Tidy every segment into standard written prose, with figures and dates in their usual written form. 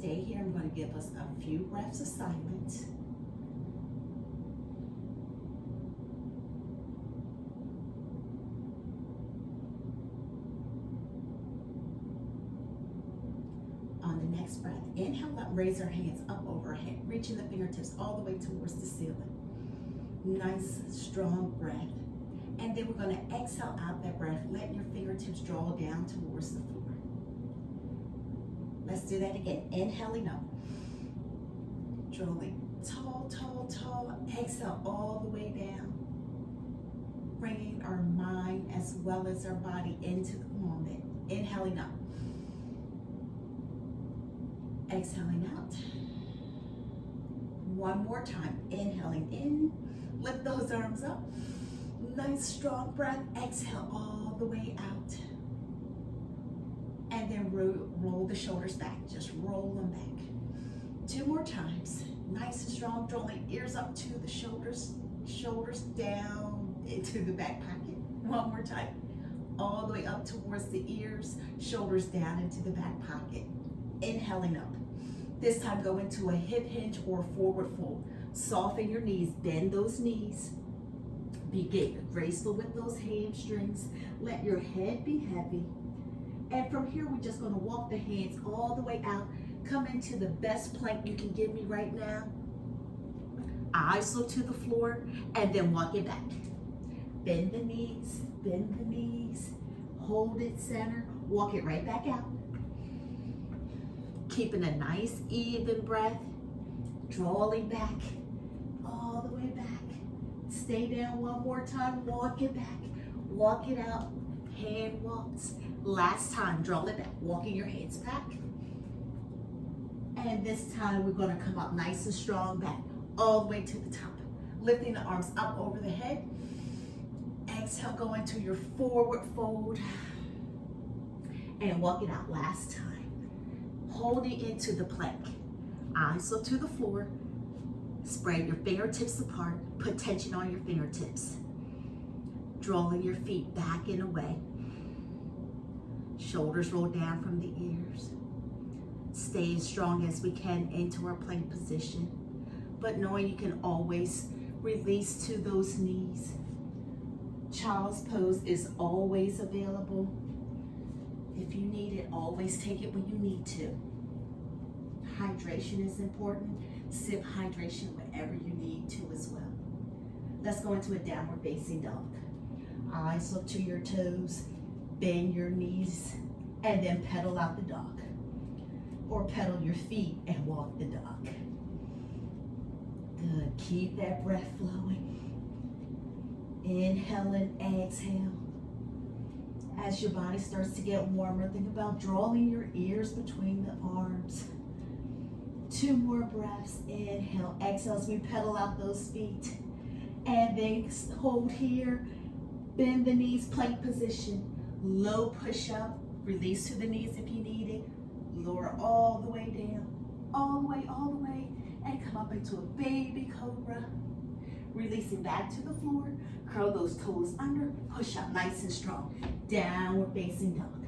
stay here. I'm going to give us a few breaths of silence. On the next breath, inhale up, raise our hands up overhead, reaching the fingertips all the way towards the ceiling. Nice, strong breath. And then we're going to exhale out that breath, letting your fingertips draw down towards the floor. Let's do that again. Inhaling up. Drawing tall, tall, tall. Exhale all the way down. Bringing our mind as well as our body into the moment. Inhaling up. Exhaling out. One more time. Inhaling in. Lift those arms up. Nice strong breath. Exhale all the way out. And then roll the shoulders back. Just roll them back. 2 more times. Nice and strong. Drawing ears up to the shoulders. Shoulders down into the back pocket. 1 more time. All the way up towards the ears. Shoulders down into the back pocket. Inhaling up. This time go into a hip hinge or forward fold. Soften your knees. Bend those knees. Be graceful with those hamstrings. Let your head be heavy. And from here, we're just going to walk the hands all the way out. Come into the best plank you can give me right now. Eyes look to the floor, and then walk it back. Bend the knees, bend the knees. Hold it center, walk it right back out. Keeping a nice even breath. Drawing back, all the way back. Stay down 1 more time, walk it back. Walk it out, hand walks. Last time, draw it back, walking your hands back. And this time we're gonna come up nice and strong back, all the way to the top. Lifting the arms up over the head. Exhale, go into your forward fold. And walk it out last time. Holding into the plank. Eyes look to the floor. Spread your fingertips apart. Put tension on your fingertips. Drawing your feet back and away. Shoulders roll down from the ears. Stay as strong as we can into our plank position, but knowing you can always release to those knees. Child's pose is always available. If you need it, always take it when you need to. Hydration is important. Sip hydration whenever you need to as well. Let's go into a downward facing dog. Eyes look to your toes. Bend your knees and then pedal out the dog. Or pedal your feet and walk the dog. Good, keep that breath flowing. Inhale and exhale. As your body starts to get warmer, think about drawing your ears between the arms. 2 more breaths. Inhale, exhale as we pedal out those feet. And then hold here. Bend the knees, plank position. Low push-up, release to the knees if you need it. Lower all the way down, all the way, and come up into a baby cobra. Releasing back to the floor, curl those toes under, push up nice and strong. Downward facing dog.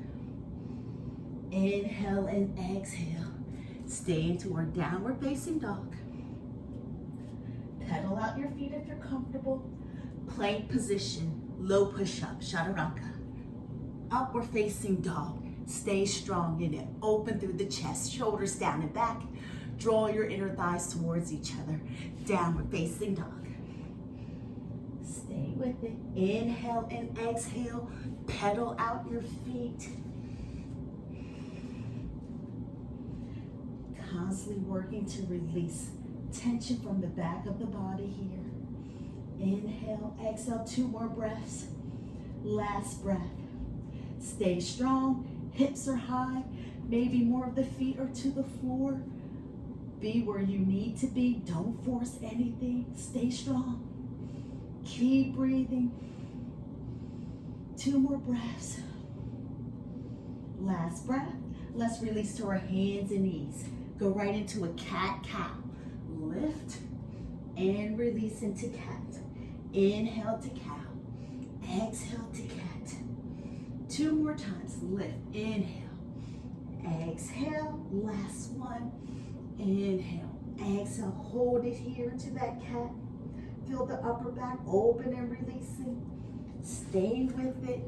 Inhale and exhale. Stay into our downward facing dog. Pedal out your feet if you're comfortable. Plank position, low push-up, chaturanga. Upward facing dog. Stay strong in it. Open through the chest, shoulders down and back. Draw your inner thighs towards each other. Downward facing dog. Stay with it. Inhale and exhale. Pedal out your feet. Constantly working to release tension from the back of the body here. Inhale, exhale, 2 more breaths. Last breath. Stay strong. Hips are high. Maybe more of the feet are to the floor. Be where you need to be. Don't force anything. Stay strong. Keep breathing. 2 more breaths. Last breath. Let's release to our hands and knees. Go right into a cat-cow. Lift and release into cat. Inhale to cow. Exhale to cat. 2 more times. Lift. Inhale. Exhale, last one. Inhale, exhale, hold it here into that cat. Feel the upper back open and releasing. Stay with it,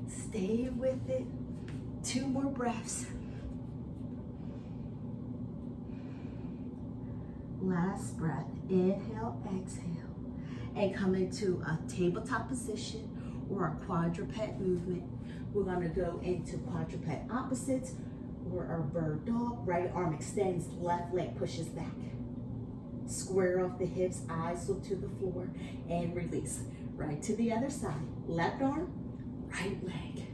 stay with it. 2 more breaths. Last breath, inhale, exhale. And come into a tabletop position or a quadruped movement. We're gonna go into quadruped opposites or our bird dog. Right arm extends, left leg pushes back. Square off the hips, eyes look to the floor, and release. Right to the other side. Left arm, right leg.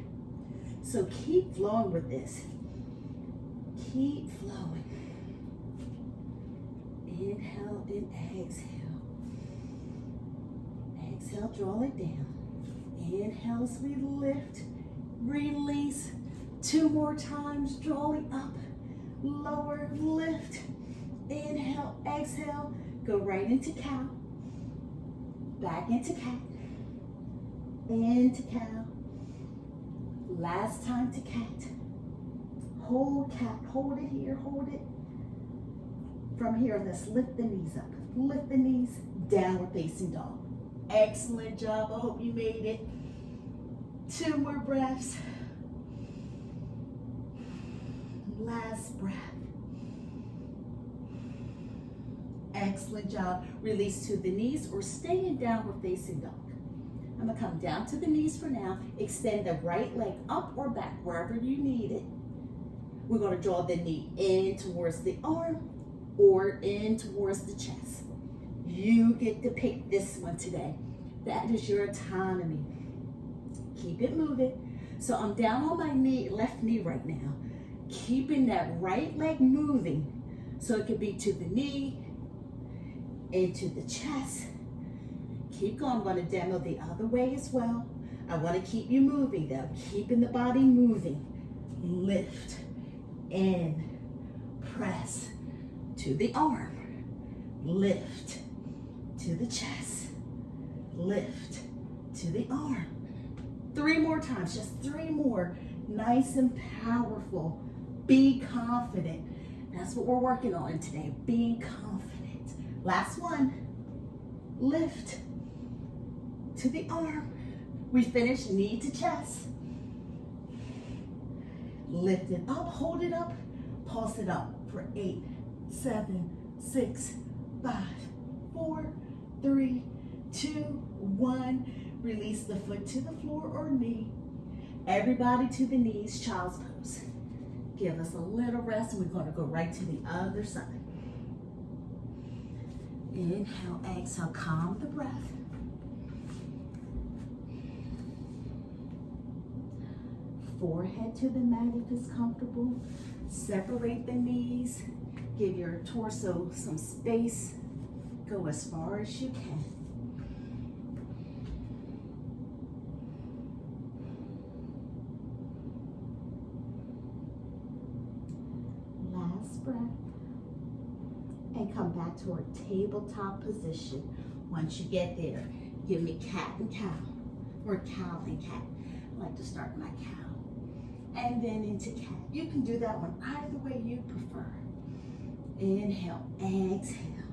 So keep flowing with this. Keep flowing. Inhale and exhale. Exhale, draw it down. Inhale as we lift, release. 2 more times, drawing up, lower, lift. Inhale, exhale, go right into cow. Back into cat. Into cow. Last time to cat. Hold cat, hold it here, hold it. From here, let's lift the knees up. Lift the knees, downward facing dog. Excellent job, I hope you made it. 2 more breaths. Last breath. Excellent job. Release to the knees or stay in downward facing dog. I'm gonna come down to the knees for now. Extend the right leg up or back, wherever you need it. We're gonna draw the knee in towards the arm or in towards the chest. You get to pick this one today. That is your autonomy. Keep it moving. So I'm down on my knee, left knee right now. Keeping that right leg moving. So it could be to the knee, into the chest. Keep going. I'm going to demo the other way as well. I want to keep you moving though. Keeping the body moving. Lift and press to the arm. Lift to the chest. Lift to the arm. 3 more times, just 3 more. Nice and powerful. Be confident. That's what we're working on today. Being confident. Last one. Lift to the arm. We finished knee to chest. Lift it up, hold it up, pulse it up for 8, 7, 6, 5, 4, 3, 2, 1. Release the foot to the floor or knee. Everybody to the knees, child's pose. Give us a little rest and we're going to go right to the other side. Inhale, exhale, calm the breath. Forehead to the mat if it's comfortable. Separate the knees. Give your torso some space. Go as far as you can. Last breath. And come back to our tabletop position. Once you get there, give me cat and cow, or cow and cat. I like to start my cow. And then into cat. You can do that one either way you prefer. Inhale, exhale.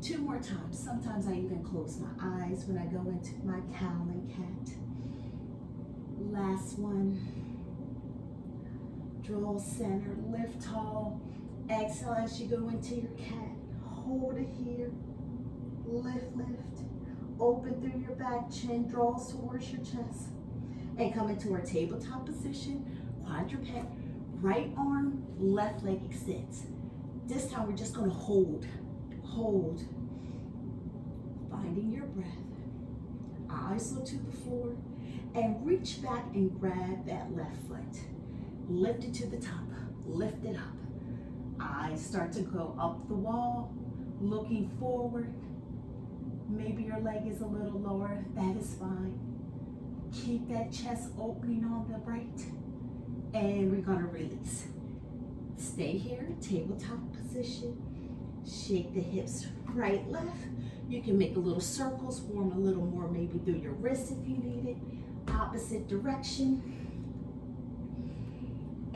2 more times. Sometimes I even close my eyes when I go into my cow and cat. Last one. Draw center, lift tall. Exhale as you go into your cat. Hold it here. Lift, lift. Open through your back, chin draws towards your chest. And come into our tabletop position, quadruped, right arm, left leg extends. This time we're just gonna hold. Finding your breath. Eyes look to the floor and reach back and grab that left foot. Lift it to the top, lift it up. Eyes start to go up the wall, looking forward. Maybe your leg is a little lower, that is fine. Keep that chest opening on the right. And we're gonna release. Stay here, tabletop position. Shake the hips right, left. You can make a little circles, warm a little more maybe through your wrist if you need it. Opposite direction.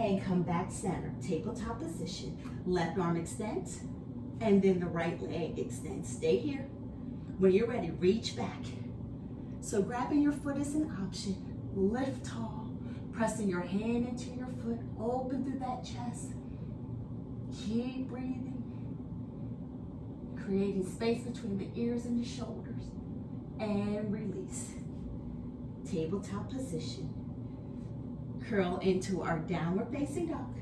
and come back center. Tabletop position. Left arm extends, and then the right leg extends. Stay here. When you're ready, reach back. So grabbing your foot is an option. Lift tall, pressing your hand into your foot, open through that chest. Keep breathing, creating space between the ears and the shoulders, and release. Tabletop position. Curl into our downward facing dog.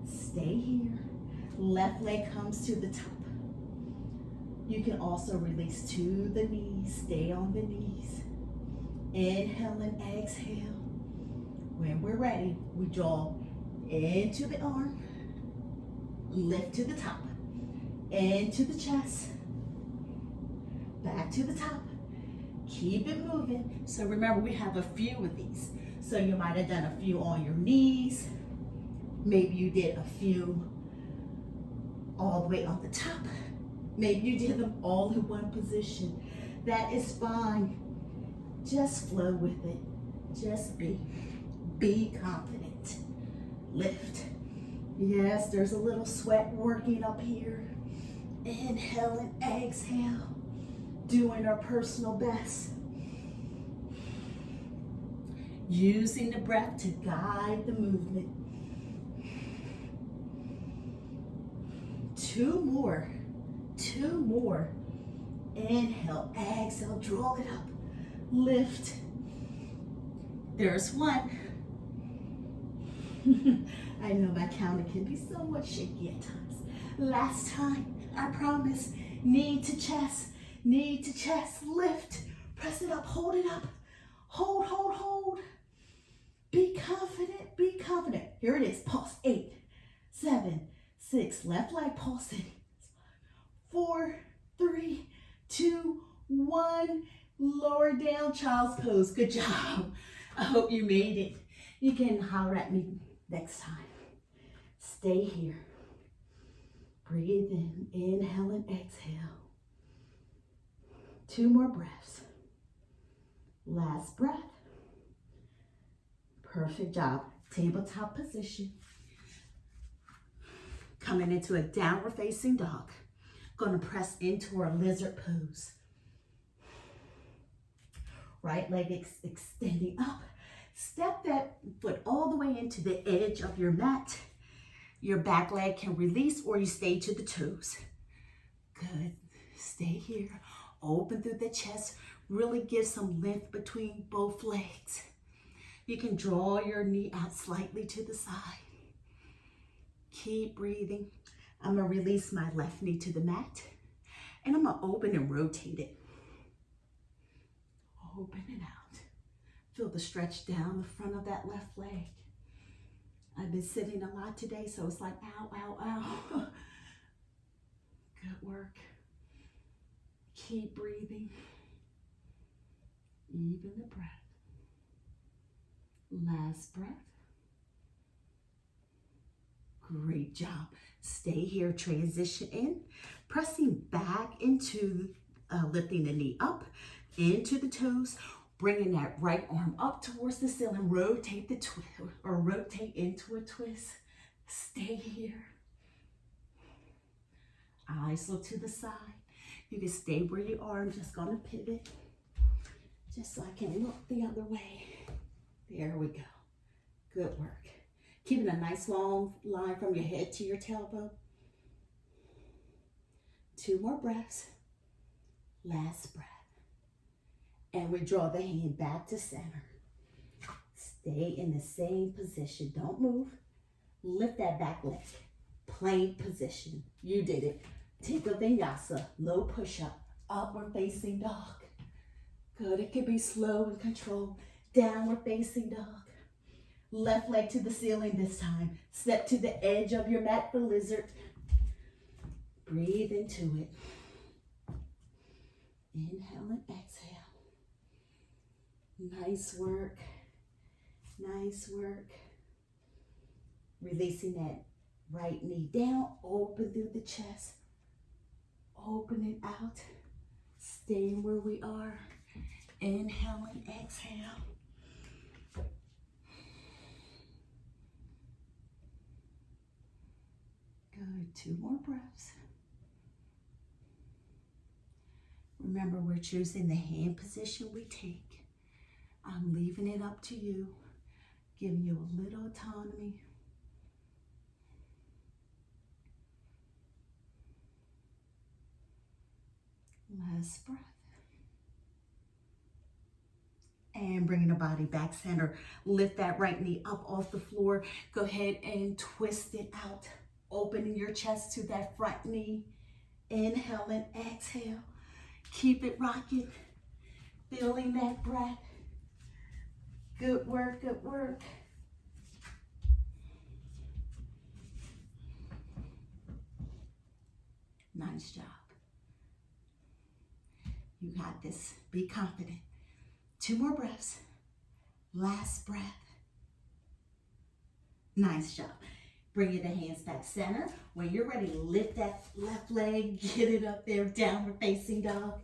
Stay here. Left leg comes to the top. You can also release to the knees. Stay on the knees. Inhale and exhale. When we're ready, we draw into the arm. Lift to the top. Into the chest. Back to the top. Keep it moving. So remember, we have a few of these. So you might have done a few on your knees. Maybe you did a few all the way on the top. Maybe you did them all in one position. That is fine. Just flow with it. Just be. Be confident. Lift. Yes, there's a little sweat working up here. Inhale and exhale. Doing our personal best. Using the breath to guide the movement. 2 more. 2 more. Inhale, exhale, draw it up. Lift. There's 1. I know my counter can be somewhat shaky at times. Last time, I promise. Knee to chest, lift. Press it up, hold it up. Hold, hold, hold. Be confident, be confident. Here it is, pulse. 8, 7, 6, left leg pulsing. 4, 3, 2, 1. Lower down, child's pose. Good job. I hope you made it. You can holler at me next time. Stay here. Breathe in, inhale and exhale. 2 more breaths. Last breath. Perfect job. Tabletop position. Coming into a downward facing dog. Going to press into our lizard pose. Right leg extending up. Step that foot all the way into the edge of your mat. Your back leg can release or you stay to the toes. Good. Stay here. Open through the chest. Really give some length between both legs. You can draw your knee out slightly to the side. Keep breathing. I'm going to release my left knee to the mat. And I'm going to open and rotate it. Open it out. Feel the stretch down the front of that left leg. I've been sitting a lot today, so it's like, ow, ow, ow. Good work. Keep breathing. Even the breath. Last breath. Great job. Stay here, transition in. Pressing back into lifting the knee up, into the toes. Bringing that right arm up towards the ceiling. Rotate the twist, or rotate into a twist. Stay here. Eyes look to the side. You can stay where you are. I'm just going to pivot. Just so I can look the other way. There we go. Good work. Keeping a nice long line from your head to your tailbone. 2 more breaths. Last breath. And we draw the hand back to center. Stay in the same position. Don't move. Lift that back leg. Plank position. You did it. Take a vinyasa. Low push-up. Upward facing dog. Good. It can be slow and controlled. Downward facing dog. Left leg to the ceiling this time. Step to the edge of your mat for lizard. Breathe into it. Inhale and exhale. Nice work. Nice work. Releasing that right knee down. Open through the chest. Open it out. Staying where we are. Inhale and exhale. 2 more breaths. Remember, we're choosing the hand position we take. I'm leaving it up to you, giving you a little autonomy. Last breath. And bringing the body back center. Lift that right knee up off the floor. Go ahead and twist it out. Opening your chest to that front knee. Inhale and exhale. Keep it rocking. Feeling that breath. Good work, good work. Nice job. You got this. Be confident. 2 more breaths. Last breath. Nice job. Bringing the hands back center. When you're ready, lift that left leg. Get it up there. Downward facing dog.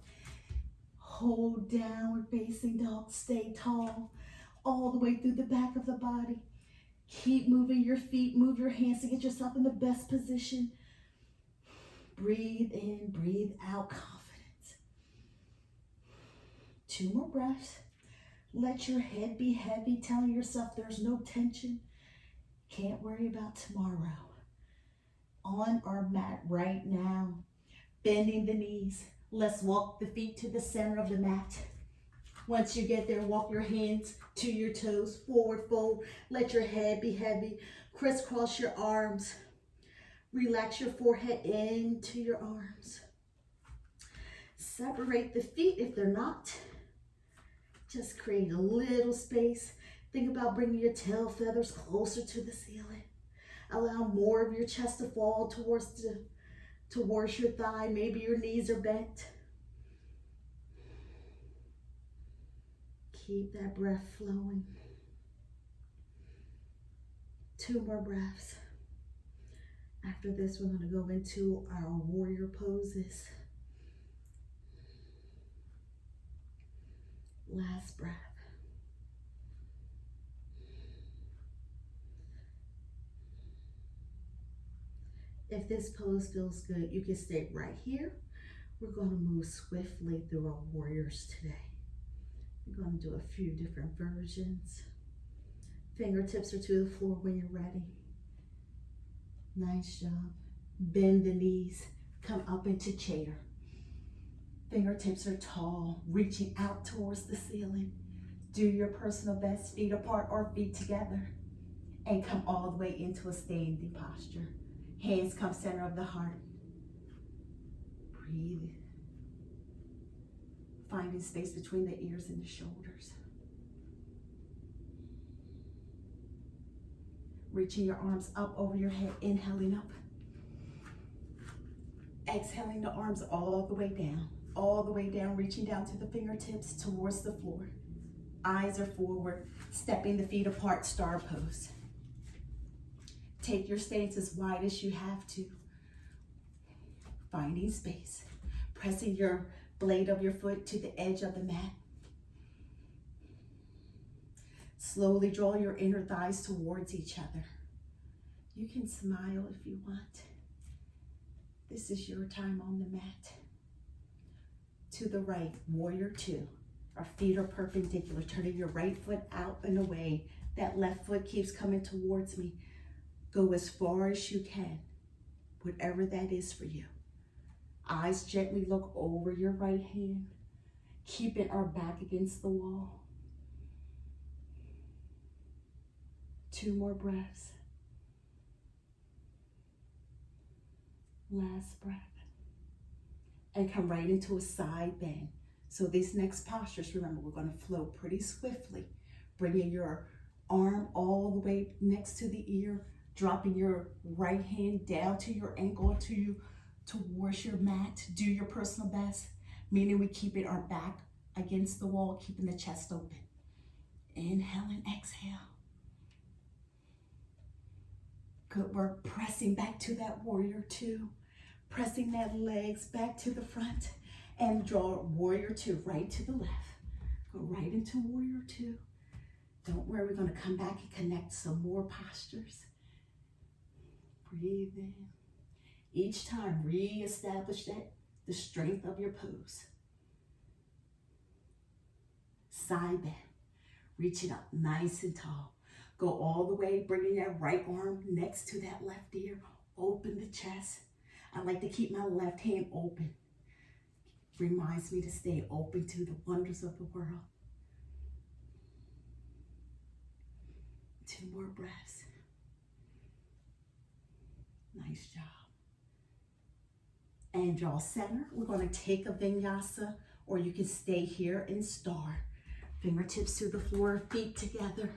Hold downward facing dog. Stay tall. All the way through the back of the body. Keep moving your feet. Move your hands to get yourself in the best position. Breathe in. Breathe out. Confidence. 2 more breaths. Let your head be heavy, telling yourself there's no tension. Can't worry about tomorrow. On our mat right now, bending the knees. Let's walk the feet to the center of the mat. Once you get there, walk your hands to your toes, forward fold. Let your head be heavy. Crisscross your arms. Relax your forehead into your arms. Separate the feet if they're not. Just create a little space. Think about bringing your tail feathers closer to the ceiling. Allow more of your chest to fall towards your thigh. Maybe your knees are bent. Keep that breath flowing. 2 more breaths. After this, we're going to go into our warrior poses. Last breath. If this pose feels good, you can stay right here. We're going to move swiftly through our warriors today. We're going to do a few different versions. Fingertips are to the floor when you're ready. Nice job. Bend the knees. Come up into chair. Fingertips are tall, reaching out towards the ceiling. Do your personal best, feet apart or feet together. And come all the way into a standing posture. Hands come center of the heart. Breathe. Finding space between the ears and the shoulders. Reaching your arms up over your head, inhaling up. Exhaling the arms all the way down. All the way down, reaching down to the fingertips towards the floor. Eyes are forward, stepping the feet apart, star pose. Take your stance as wide as you have to. Finding space. Pressing your blade of your foot to the edge of the mat. Slowly draw your inner thighs towards each other. You can smile if you want. This is your time on the mat. To the right, warrior 2. Our feet are perpendicular. Turning your right foot out and away. That left foot keeps coming towards me. Go as far as you can, whatever that is for you. Eyes gently look over your right hand, keeping our back against the wall. 2 more breaths. Last breath. And come right into a side bend. So these next postures, remember, we're going to flow pretty swiftly. Bringing your arm all the way next to the ear, dropping your right hand down to your ankle towards your mat. Do your personal best, meaning we keep our back against the wall, keeping the chest open. Inhale and exhale. Good work. Pressing back to that warrior 2. Pressing that legs back to the front and draw warrior 2 right to the left. Go right into warrior 2. Don't worry, we're going to come back and connect some more postures. Breathe in. Each time, reestablish the strength of your pose. Side bend. Reach it up nice and tall. Go all the way, bringing that right arm next to that left ear. Open the chest. I like to keep my left hand open. Reminds me to stay open to the wonders of the world. 2 more breaths. Nice job. And draw center. We're going to take a vinyasa, or you can stay here in star. Fingertips to the floor, feet together.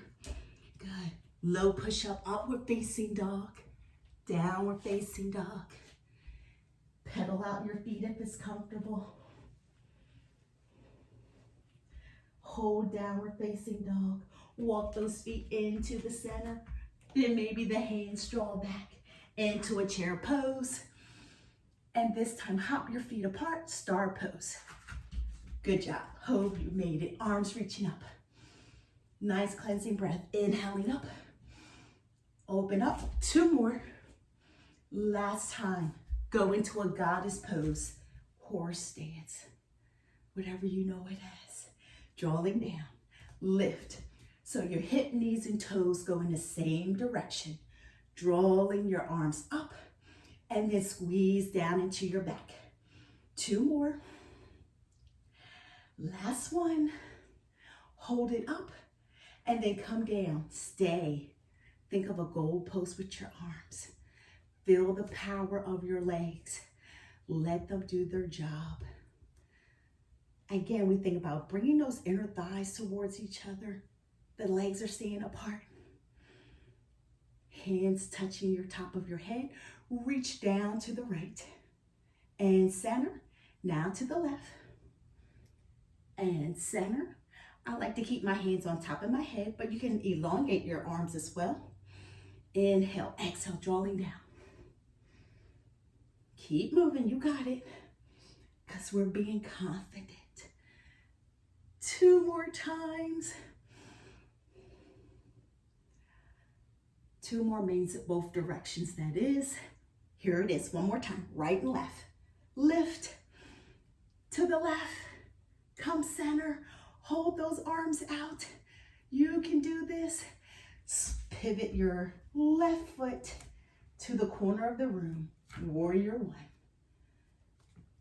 Good. Low push-up, upward facing dog. Downward facing dog. Pedal out your feet if it's comfortable. Hold downward facing dog. Walk those feet into the center. Then maybe the hands draw back into a chair pose. And this time, hop your feet apart, star pose. Good job. Hope you made it. Arms reaching up. Nice cleansing breath. Inhaling up. Open up. 2 more. Last time. Go into a goddess pose. Horse stance. Whatever you know it as. Drawing down. Lift. So your hip, knees, and toes go in the same direction. Drawing your arms up. And then squeeze down into your back. 2 more. Last one. Hold it up. And then come down. Stay. Think of a goalpost with your arms. Feel the power of your legs. Let them do their job. Again, we think about bringing those inner thighs towards each other. The legs are staying apart. Hands touching your top of your head. Reach down to the right. And center. Now to the left. And center. I like to keep my hands on top of my head, but you can elongate your arms as well. Inhale, exhale, drawing down. Keep moving, you got it. Because we're being confident. 2 more times. 2 more means it both directions, that is. Here it is, one more time, right and left. Lift to the left, come center, hold those arms out. You can do this. Pivot your left foot to the corner of the room. Warrior 1.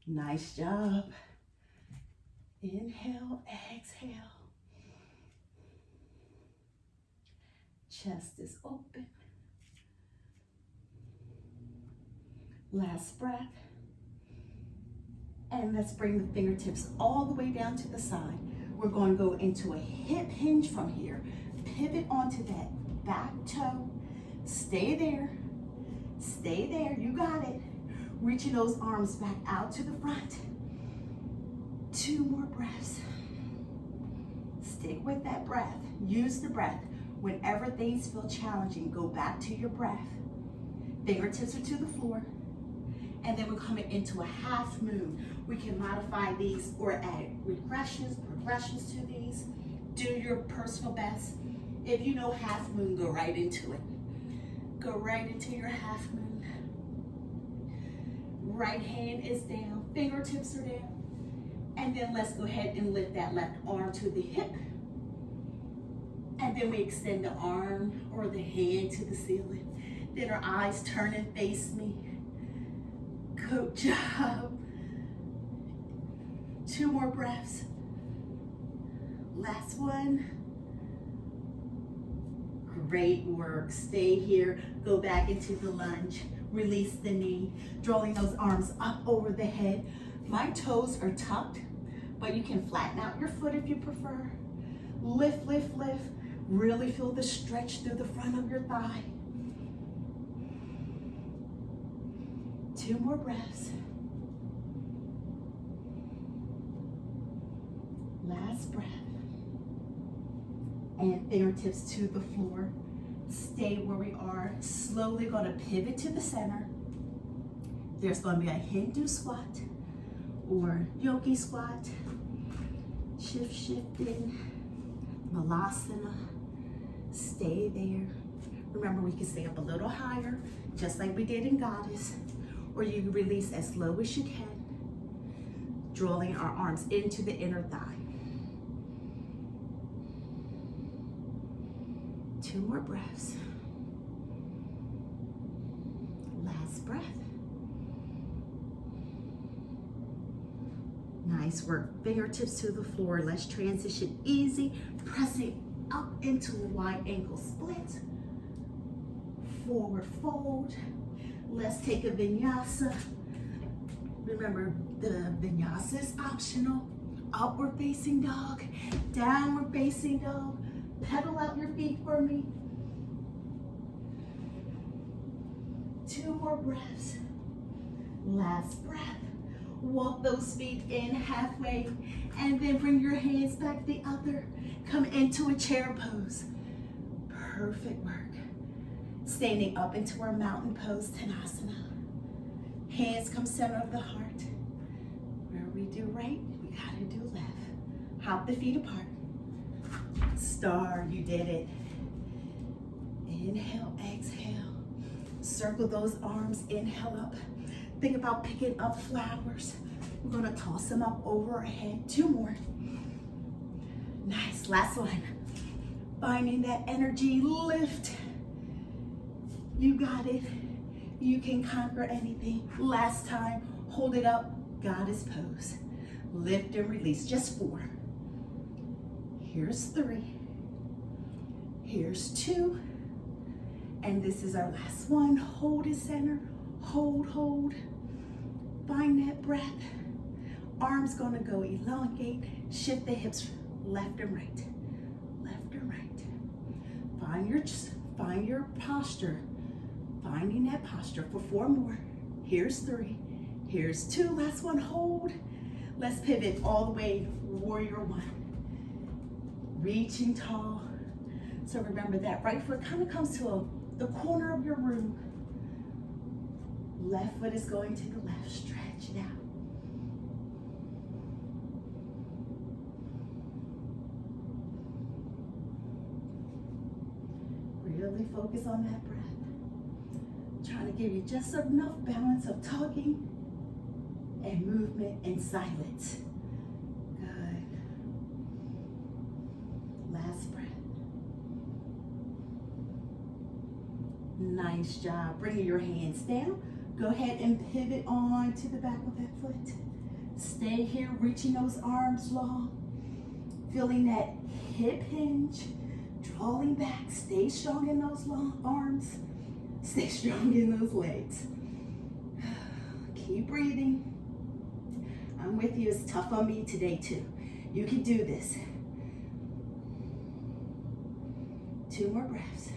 Nice job. Inhale, exhale. Chest is open. Last breath. And let's bring the fingertips all the way down to the side. We're going to go into a hip hinge from here. Pivot onto that back toe. Stay there. Stay there. You got it. Reaching those arms back out to the front. 2 more breaths. Stick with that breath. Use the breath. Whenever things feel challenging, go back to your breath. Fingertips are to the floor. And then we're coming into a half moon. We can modify these or add regressions, progressions to these. Do your personal best. If you know half moon, go right into it. Go right into your half moon. Right hand is down, fingertips are down. And then let's go ahead and lift that left arm to the hip. And then we extend the arm or the hand to the ceiling. Then our eyes turn and face me. Good job. 2 more breaths. Last one. Great work. Stay here. Go back into the lunge. Release the knee. Drawing those arms up over the head. My toes are tucked, but you can flatten out your foot if you prefer. Lift, lift, lift. Really feel the stretch through the front of your thigh. 2 more breaths. Last breath. And fingertips to the floor. Stay where we are. Slowly going to pivot to the center. There's going to be a Hindu squat or yogi squat. Shifting. Malasana. Stay there. Remember, we can stay up a little higher, just like we did in Goddess. or you can release as low as you can, drawing our arms into the inner thigh. 2 more breaths. Last breath. Nice work. Fingertips to the floor. Let's transition easy, pressing up into a wide ankle split. Forward fold. Let's take a vinyasa. Remember, the vinyasa is optional. Upward facing dog, downward facing dog. Pedal out your feet for me. 2 more breaths. Last breath. Walk those feet in halfway and then bring your hands back the other. Come into a chair pose. Perfect work. Standing up into our mountain pose, Tanasana. Hands come center of the heart. Where we do right, we gotta do left. Hop the feet apart. Star, you did it. Inhale, exhale. Circle those arms, inhale up. Think about picking up flowers. We're gonna toss them up over our head. 2 more. Nice, last one. Finding that energy, lift. You got it. You can conquer anything. Last time, hold it up, goddess pose. Lift and release, just 4. Here's 3. Here's 2. And this is our last one. Hold it center, hold. Find that breath. Arms gonna go elongate. Shift the hips left and right. Left and right. Find your posture. Finding that posture for 4 more. Here's 3. Here's 2. Last one, hold. Let's pivot all the way, warrior 1. Reaching tall. So remember that right foot kind of comes to the corner of your room. Left foot is going to the left. Stretch it out. Really focus on that breath. Trying to give you just enough balance of talking and movement and silence. Good. Last breath. Nice job. Bringing your hands down. Go ahead and pivot on to the back of that foot. Stay here, reaching those arms long. Feeling that hip hinge. Drawing back. Stay strong in those long arms. Stay strong in those legs. Keep breathing. I'm with you. It's tough on me today too. You can do this. 2 more breaths.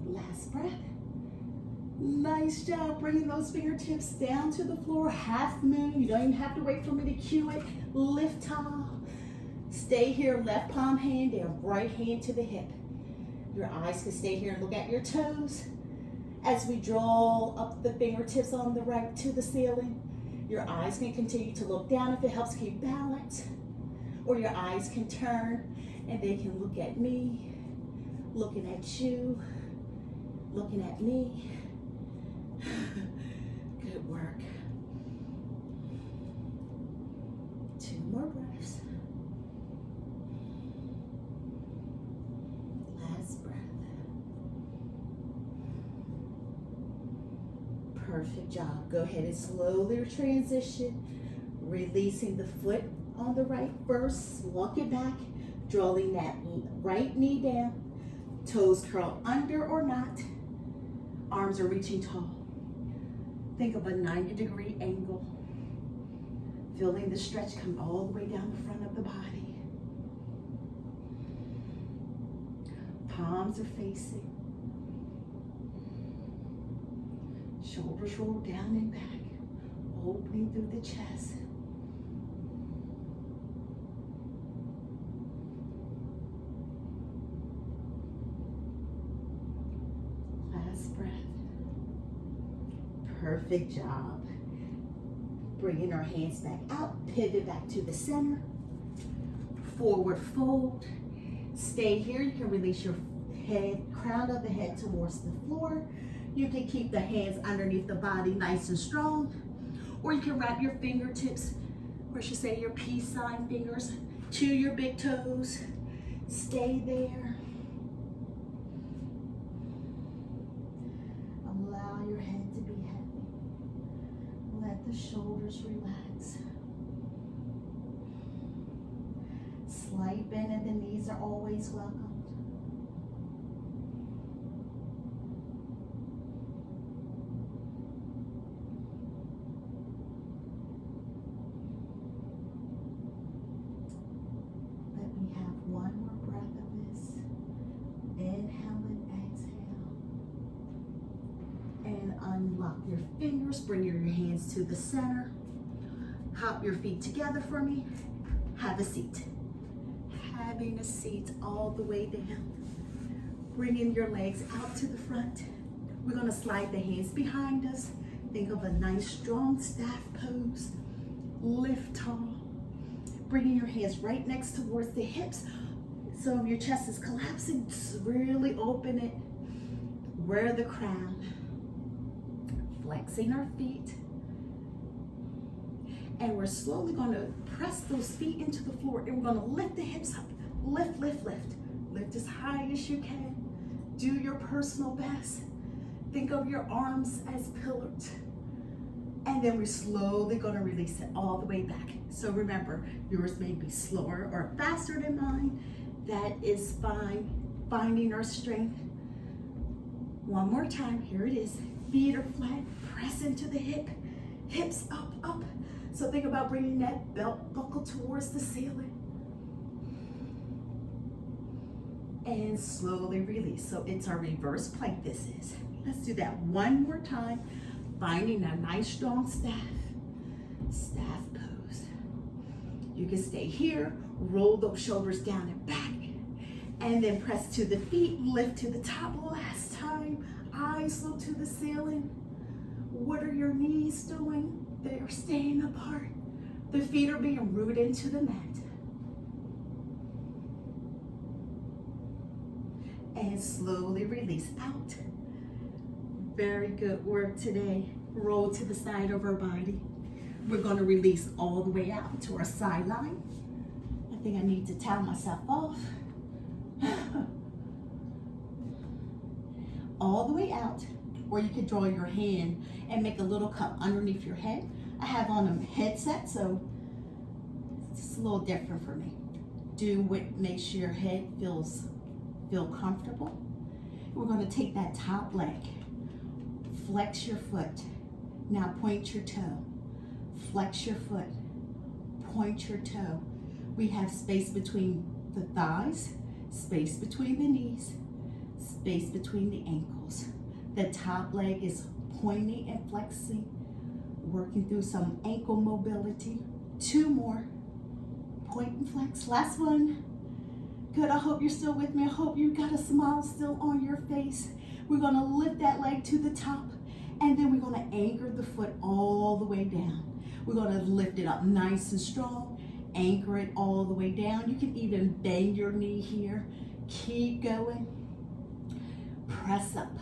Last breath. Nice job bringing those fingertips down to the floor. Half moon. You don't even have to wait for me to cue it. Lift tall. Stay here. Left palm hand down. Right hand to the hip. Your eyes can stay here and look at your toes. As we draw up the fingertips on the right to the ceiling, your eyes can continue to look down if it helps keep balance. Or your eyes can turn and they can look at me, looking at you, looking at me. Good work. 2 more breaths. Last breath. Perfect job. Go ahead and slowly transition, releasing the foot on the right first. Walk it back, drawing that right knee down. Toes curl under or not. Arms are reaching tall. Think of a 90-degree angle. Feeling the stretch come all the way down the front of the body. Palms are facing. Shoulders roll down and back, opening through the chest. Last breath. Perfect job. Bringing our hands back out, pivot back to the center. Forward fold. Stay here. You can release your head, crown of the head towards the floor. You can keep the hands underneath the body nice and strong, or you can wrap your fingertips, or I should say your peace sign fingers, to your big toes. Stay there. Allow your head to be heavy. Let the shoulders relax. Slight bend in the knees are always welcomed. Let me have one more breath of this. Inhale and exhale. And unlock your fingers. Bring your hands to the center. Hop your feet together for me. Have a seat. Having a seat all the way down. Bringing your legs out to the front. We're going to slide the hands behind us. Think of a nice strong staff pose. Lift tall. Bringing your hands right next towards the hips. So if your chest is collapsing, just really open it. Wear the crown. Flexing our feet. And we're slowly going to press those feet into the floor, and we're going to lift the hips up. Lift, lift, lift. Lift as high as you can. Do your personal best. Think of your arms as pillars. And then we're slowly going to release it all the way back. So remember, yours may be slower or faster than mine. That is fine. Finding our strength. One more time. Here it is. Feet are flat. Press into the hip. Hips up, up. So think about bringing that belt buckle towards the ceiling. And slowly release. So it's our reverse plank this is. Let's do that one more time. Finding a nice strong staff pose. You can stay here, roll those shoulders down and back, and then press to the feet, lift to the top. Last time, eyes look to the ceiling. What are your knees doing? They are staying apart. The feet are being rooted into the mat. And slowly release out. Very good work today. Roll to the side of our body. We're going to release all the way out to our sideline. I think I need to towel myself off. All the way out. Or you could draw your hand and make a little cup underneath your head. I have on a headset, so it's a little different for me. Do what makes your head feel comfortable. We're going to take that top leg. Flex your foot. Now point your toe. Flex your foot. Point your toe. We have space between the thighs, space between the knees, space between the ankles. The top leg is pointing and flexing, working through some ankle mobility. Two more. Point and flex. Last one. Good, I hope you're still with me. I hope you got a smile still on your face. We're gonna lift that leg to the top, and then we're gonna anchor the foot all the way down. We're gonna lift it up nice and strong, anchor it all the way down. You can even bend your knee here. Keep going. Press up.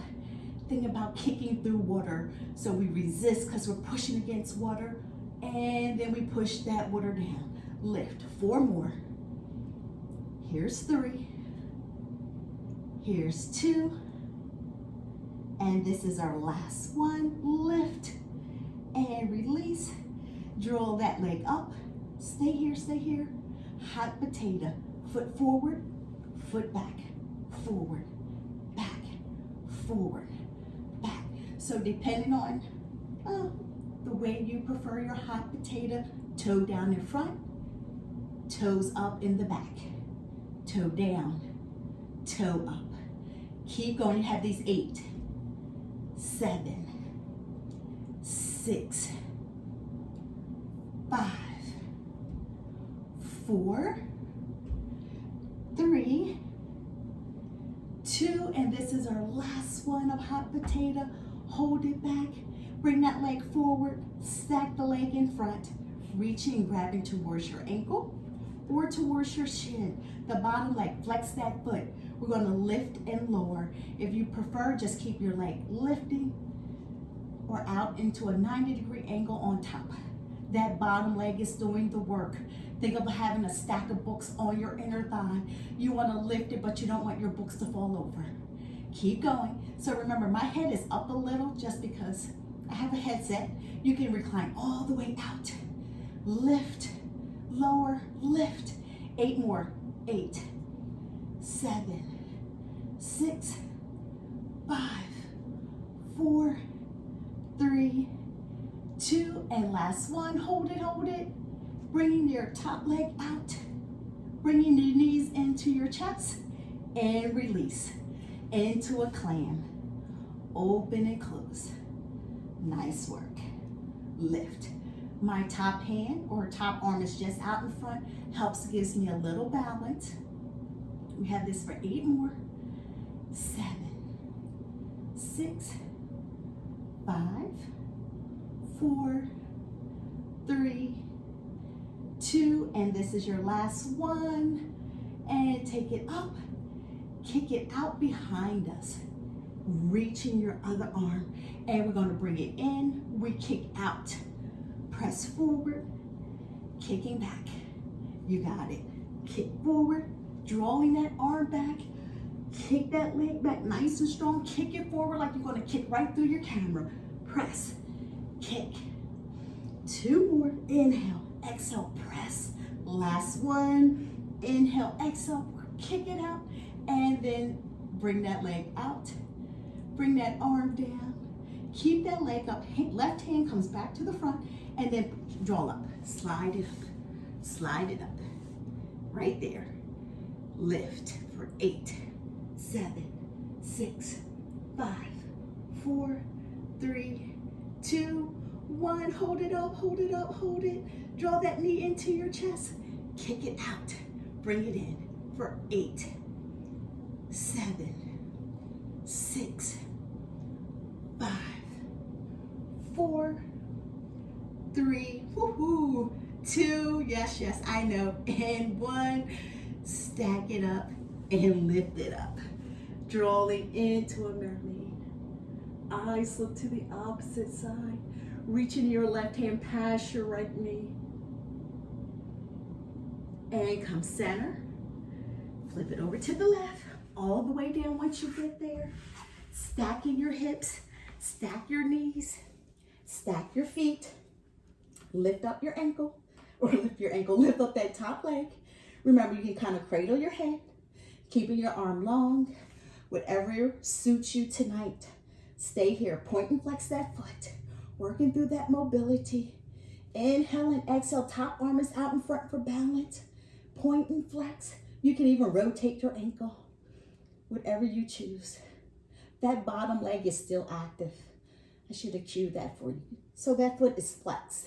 Think about kicking through water. So we resist because we're pushing against water, and then we push that water down. Lift. 4 more. Here's 3. Here's 2. And this is our last one. Lift and release. Draw that leg up. Stay here, stay here. Hot potato. Foot forward, foot back. Forward, back, forward, back. So depending on the way you prefer your hot potato, toe down in front, toes up in the back. Toe down, toe up. Keep going. You have these 8, 7, 6, 5, 4, 3, 2, and this is our last one of hot potato. Hold it back. Bring that leg forward. Stack the leg in front. Reaching, grabbing towards your ankle or towards your shin. The bottom leg, flex that foot. We're going to lift and lower. If you prefer, just keep your leg lifting or out into a 90-degree angle on top. That bottom leg is doing the work. Think of having a stack of books on your inner thigh. You want to lift it, but you don't want your books to fall over. Keep going. So remember, my head is up a little just because I have a headset. You can recline all the way out. Lift, lower, lift. 8 more. 8, 7, 6, 5, 4, 3, 2, and last one. Hold it, hold it. Bringing your top leg out. Bringing your knees into your chest and release. Into a clam. Open and close. Nice work. Lift. My top hand or top arm is just out in front. Helps, gives me a little balance. We have this for 8 more. 7, 6, 5, 4, 3, 2, and this is your last one. And take it up. Kick it out behind us. Reaching your other arm. And we're going to bring it in. We kick out. Press forward. Kicking back. You got it. Kick forward. Drawing that arm back. Kick that leg back nice and strong. Kick it forward like you're going to kick right through your camera. Press. Kick. 2 more. Inhale. Exhale. Press. Last one. Inhale. Exhale. Kick it out. And then bring that leg out. Bring that arm down. Keep that leg up. Left hand comes back to the front. And then draw up. Slide it up. Slide it up. Right there. Lift for 8, 7, 6, 5, 4, 3, 2, 1. Hold it up, hold it up, hold it. Draw that knee into your chest. Kick it out. Bring it in for 8, 7, 6, 5, 4, 3, woohoo, 2, yes, yes, I know, and 1. Stack it up and lift it up. Drawing into a mermaid. Eyes look to the opposite side. Reaching your left hand past your right knee. And come center. Flip it over to the left. All the way down once you get there. Stacking your hips. Stack your knees. Stack your feet. Lift up your ankle. Or lift your ankle. Lift up that top leg. Remember, you can kind of cradle your head, keeping your arm long, whatever suits you tonight. Stay here, point and flex that foot, working through that mobility. Inhale and exhale, top arm is out in front for balance. Point and flex. You can even rotate your ankle, whatever you choose. That bottom leg is still active. I should have cued that for you. So that foot is flexed.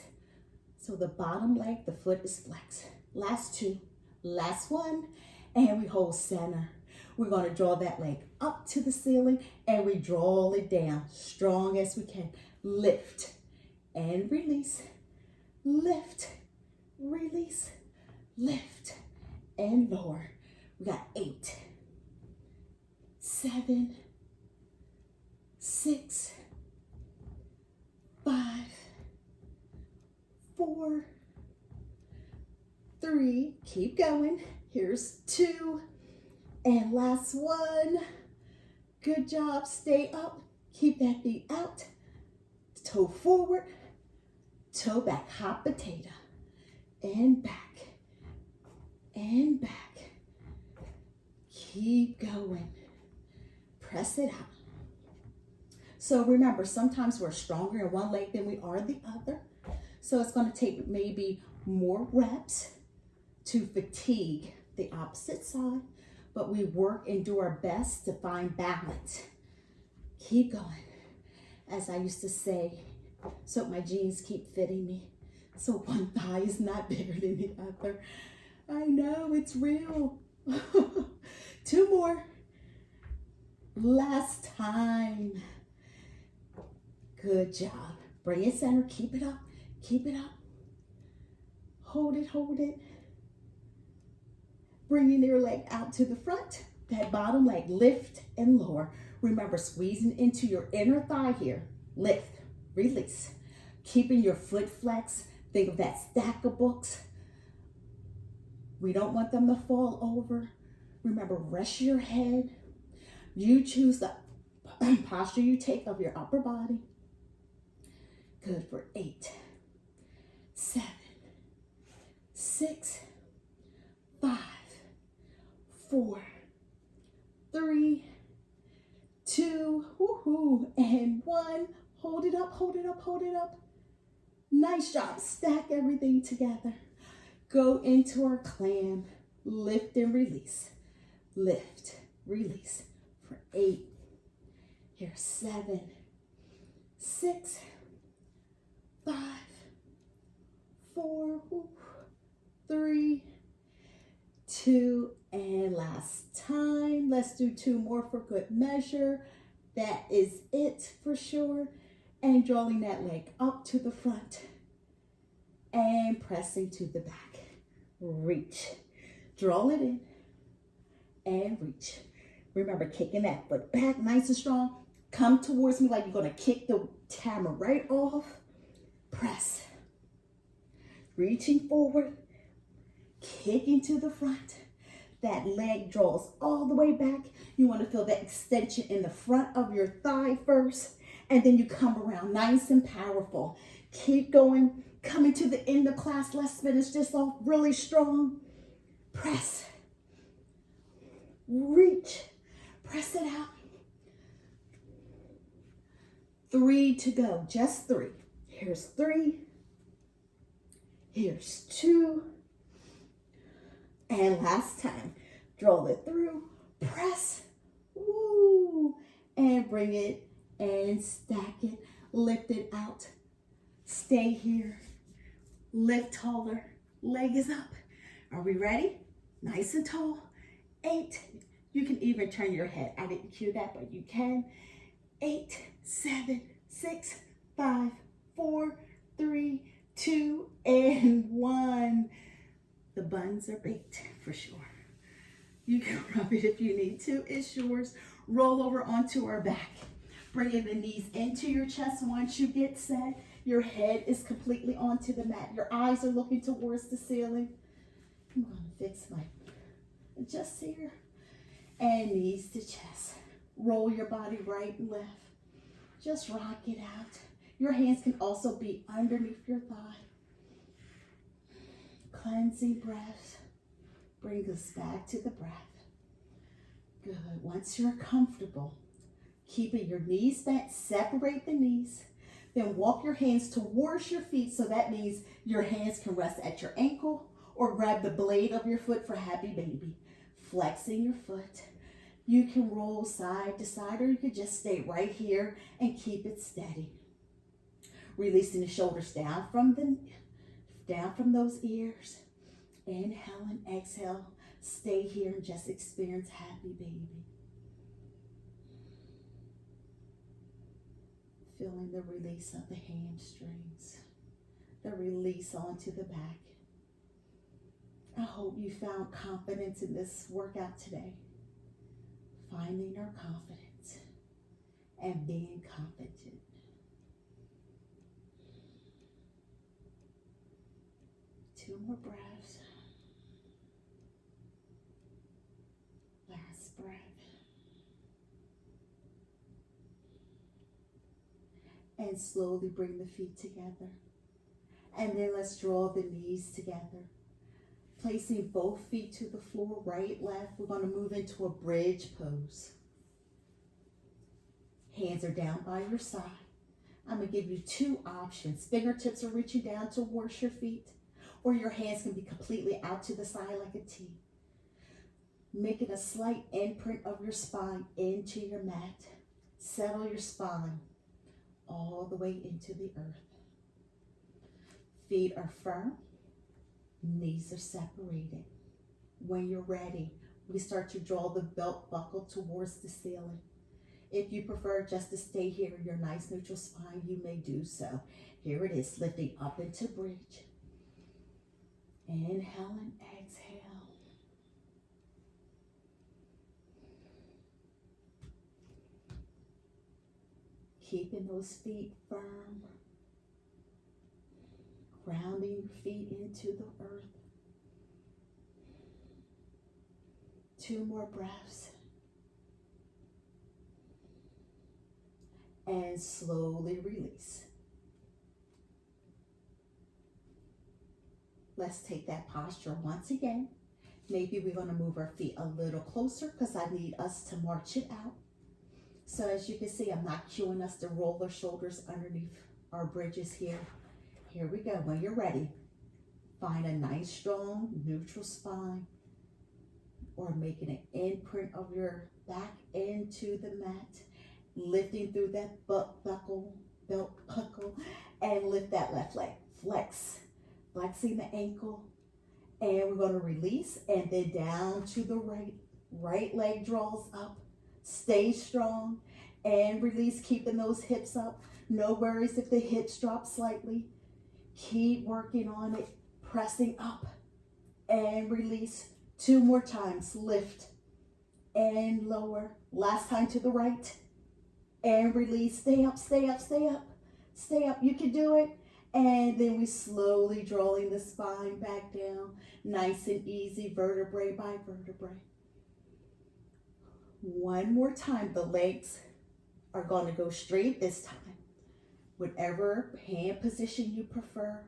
So the bottom leg, the foot is flexed. Last 2. Last one, and we hold center. We're going to draw that leg up to the ceiling, and we draw it down strong as we can. Lift and release. Lift, release, lift, and lower. We got 8, 7, 6, 5, 4, 3, keep going. Here's 2, and last one. Good job. Stay up. Keep that feet out. Toe forward, toe back, hot potato, and back, and back. Keep going. Press it out. So remember, sometimes we're stronger in one leg than we are the other. So it's going to take maybe more reps to fatigue the opposite side, but we work and do our best to find balance. Keep going. As I used to say, so my jeans keep fitting me, so one thigh is not bigger than the other. I know, it's real. 2 more. Last time. Good job. Bring it center. Keep it up. Keep it up. Hold it, hold it. Bringing your leg out to the front. that bottom leg, lift and lower. Remember, squeezing into your inner thigh here. Lift, release. Keeping your foot flexed. Think of that stack of books. We don't want them to fall over. Remember, rest your head. You choose the posture you take of your upper body. Good for 8, 7, 6, 5, 4, 3, 2, woohoo, and 1. Hold it up, hold it up, hold it up. Nice job. Stack everything together. Go into our clam. Lift and release. Lift, release for 8. Here, 7, 6, 5, 4, 3, 2, and last time. Let's do 2 more for good measure. That is it for sure. And drawing that leg up to the front and pressing to the back. Reach. Draw it in and reach. Remember, kicking that foot back nice and strong. Come towards me like you're going to kick the hammer right off. Press. Reaching forward. Kicking to the front. That leg draws all the way back. You want to feel that extension in the front of your thigh first. And then you come around nice and powerful. Keep going. Coming to the end of class. Let's finish this off really strong. Press. Reach. Press it out. 3 to go. Just 3. Here's 3. Here's 2. And last time. Draw it through. Press. Woo. And bring it and stack it. Lift it out. Stay here. Lift taller. Leg is up. Are we ready? Nice and tall. 8. You can even turn your head. I didn't cue that, but you can. 8, 7, 6, 5, 4, 3, 2, and 1. The buns are baked for sure. You can rub it if you need to. It's yours. Roll over onto our back. Bringing the knees into your chest. Once you get set, your head is completely onto the mat. Your eyes are looking towards the ceiling. I'm going to fix my just here. And knees to chest. Roll your body right and left. Just rock it out. Your hands can also be underneath your thigh. Cleansing breath. Bring us back to the breath. Good. Once you're comfortable, keeping your knees bent, separate the knees. Then walk your hands towards your feet. So that means your hands can rest at your ankle or grab the blade of your foot for happy baby. Flexing your foot. You can roll side to side, or you could just stay right here and keep it steady. Releasing the shoulders down from those ears. Inhale and exhale. Stay here and just experience happy baby. Feeling the release of the hamstrings. The release onto the back. I hope you found confidence in this workout today. Finding our confidence and being confident. Two more breaths. Last breath. And slowly bring the feet together. And then let's draw the knees together. Placing both feet to the floor, right, left. We're going to move into a bridge pose. Hands are down by your side. I'm going to give you 2 options. Fingertips are reaching down towards your feet, or your hands can be completely out to the side like a T. Making a slight imprint of your spine into your mat. Settle your spine all the way into the earth. Feet are firm. Knees are separated. When you're ready, we start to draw the belt buckle towards the ceiling. If you prefer just to stay here in your nice neutral spine, you may do so. Here it is, lifting up into bridge. Inhale and exhale. Keeping those feet firm. Grounding your feet into the earth. 2 more breaths. And slowly release. Let's take that posture once again. Maybe we're going to move our feet a little closer because I need us to march it out. So as you can see, I'm not cueing us to roll our shoulders underneath our bridges here. Here we go. When you're ready, find a nice, strong, neutral spine, or making an imprint of your back into the mat, lifting through that belt buckle, and lift that left leg. Flex, flexing the ankle, and we're going to release, and then down to the right. Right leg draws up. Stay strong, and release, keeping those hips up. No worries if the hips drop slightly. Keep working on it, pressing up, and release. 2 more times. Lift and lower. Last time to the right. And release. Stay up, stay up, stay up. Stay up. You can do it. And then we slowly drawing the spine back down. Nice and easy, vertebrae by vertebrae. 1 more time. The legs are going to go straight this time. Whatever hand position you prefer.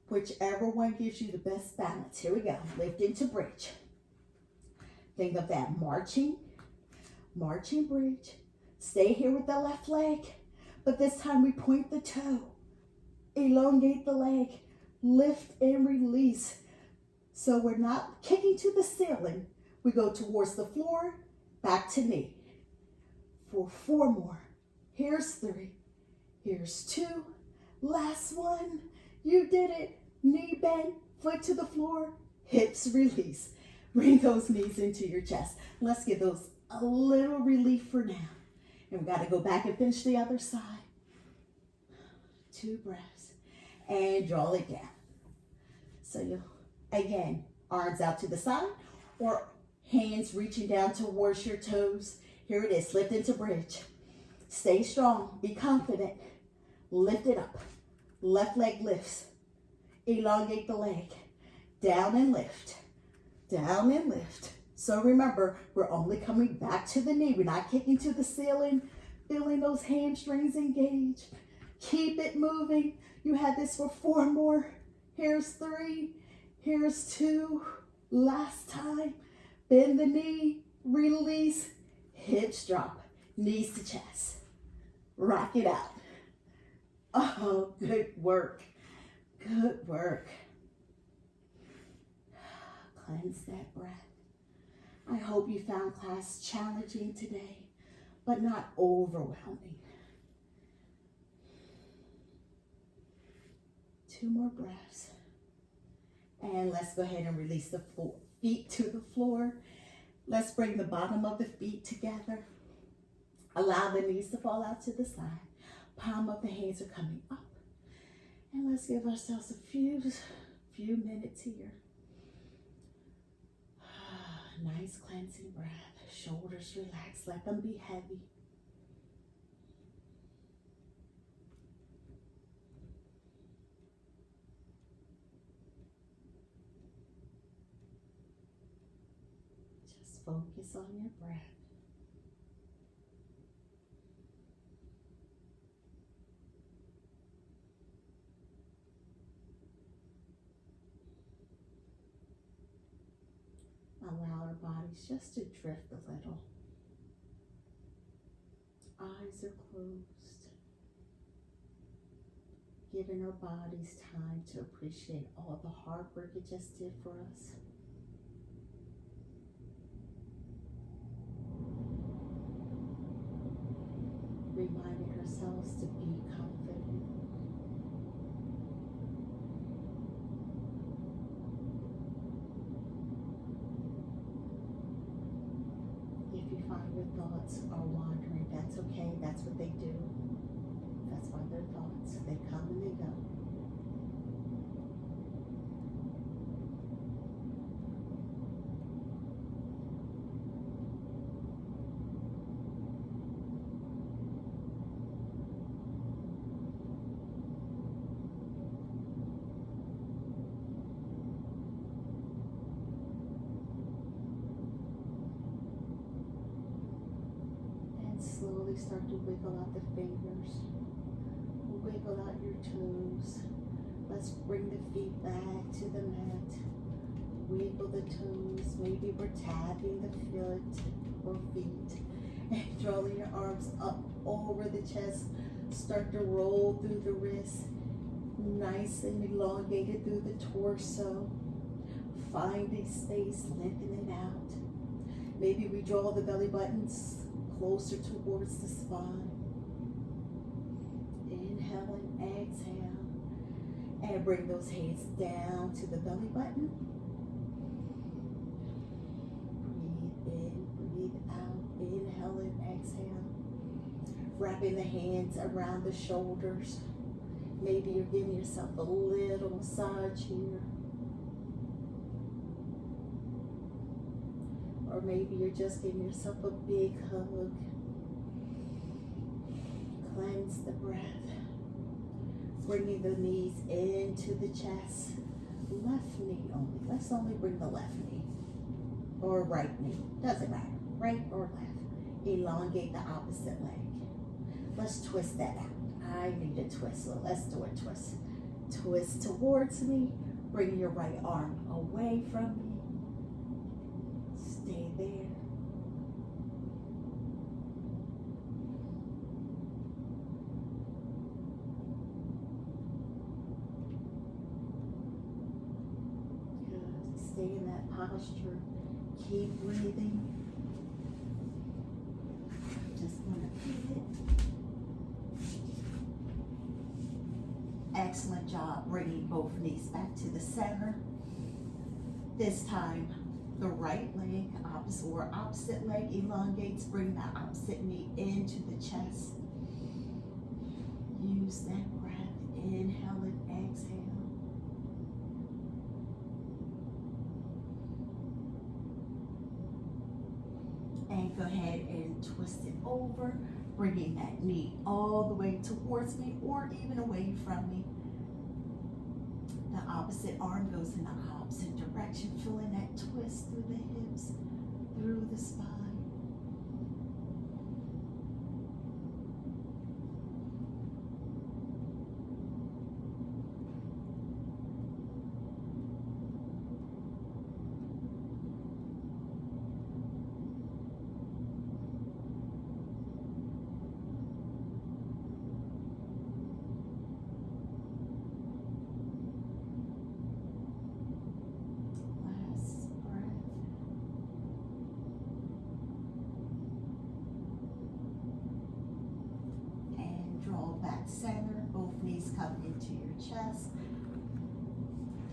Whichever one gives you the best balance. Here we go. Lift into bridge. Think of that marching bridge. Stay here with the left leg, but this time we point the toe. Elongate the leg. Lift and release. So we're not kicking to the ceiling. We go towards the floor, back to knee. For 4 more. Here's 3. Here's 2. Last one. You did it. Knee bend, foot to the floor, hips release. Bring those knees into your chest. Let's give those a little relief for now. And we got to go back and finish the other side. 2 breaths. And draw it down. So you'll, again, arms out to the side or hands reaching down towards your toes. Here it is. Lift into bridge. Stay strong. Be confident. Lift it up. Left leg lifts. Elongate the leg. Down and lift. Down and lift. So remember, we're only coming back to the knee. We're not kicking to the ceiling. Feeling those hamstrings engaged. Keep it moving. You had this for 4 more. Here's 3. Here's 2. Last time. Bend the knee. Release. Hips drop. Knees to chest. Rock it out. Oh, good work. Good work. Cleanse that breath. I hope you found class challenging today, but not overwhelming. 2 more breaths. And let's go ahead and release the feet to the floor. Let's bring the bottom of the feet together. Allow the knees to fall out to the side. Palm of the hands are coming up. And let's give ourselves a few minutes here. Nice cleansing breath. Shoulders relax. Let them be heavy. Just focus on your breath. Allow our bodies just to drift a little. Eyes are closed. Giving our bodies time to appreciate all the hard work it just did for us. Reminding ourselves to be confident. If you find your thoughts are wandering, that's okay. That's what they do. That's why they're thoughts. They come and they go. start to wiggle out the fingers. Wiggle out your toes. Let's bring the feet back to the mat. Wiggle the toes. Maybe we're tapping the foot or feet. And drawing your arms up over the chest. Start to roll through the wrists. Nice and elongated through the torso. Finding space, lengthen it out. Maybe we draw the belly buttons closer towards the spine. Inhale and exhale. And bring those hands down to the belly button. Breathe in, breathe out. Inhale and exhale. Wrapping the hands around the shoulders. Maybe you're giving yourself a little massage here. Or maybe you're just giving yourself a big hug. Cleanse the breath. Bringing the knees into the chest. Left knee only. Let's only bring the left knee. Or right knee. Doesn't matter. Right or left. Elongate the opposite leg. Let's twist that out. I need a twist, so let's do a twist. Twist towards me. Bring your right arm away from me. Stay there. Good. Stay in that posture. Keep breathing. Just want to keep it. Excellent job bringing both knees back to the center. This time, the right leg, opposite leg elongates. Bring that opposite knee into the chest. Use that breath. Inhale and exhale. And go ahead and twist it over. Bringing that knee all the way towards me or even away from me. The opposite arm goes in the opposite direction, feeling that twist through the hips, through the spine. Center, both knees come into your chest.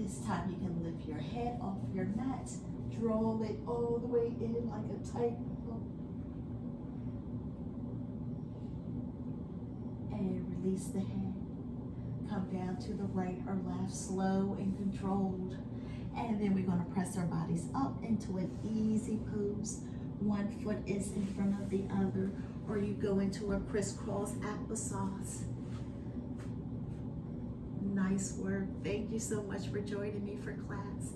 This time you can lift your head off your mat, draw it all the way in like a tightrope, and release the head. Come down to the right or left, slow and controlled. And then we're going to press our bodies up into an easy pose. One foot is in front of the other, or you go into a crisscross applesauce. Nice work. Thank you so much for joining me for class.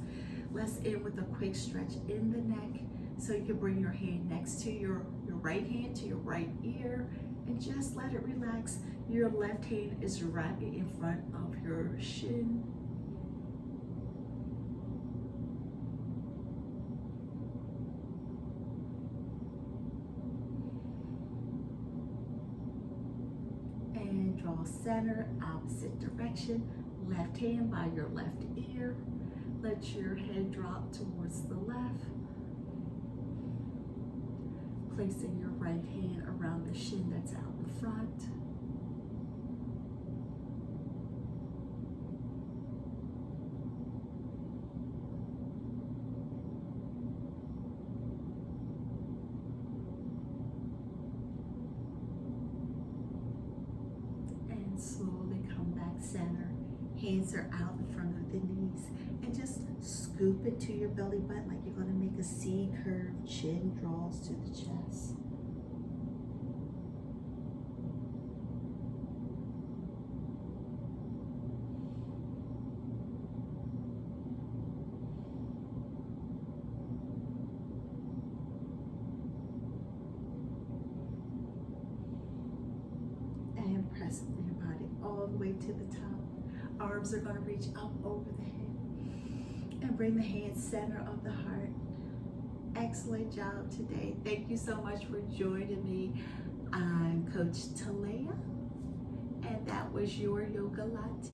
Let's end with a quick stretch in the neck. So you can bring your hand next to your right hand to your right ear and just let it relax. Your left hand is right in front of your shin. And draw center, opposite direction. Left hand by your left ear. Let your head drop towards the left. Placing your right hand around the shin that's out in front. And slowly come back center. Hands are out in front of the knees. And just scoop it to your belly button like you're going to make a C curve. Chin draws to the chest. way to the top. Arms are going to reach up over the head. And bring the hands center of the heart. Excellent job today. Thank you so much for joining me. I'm Coach Talea, and that was your Yogilates.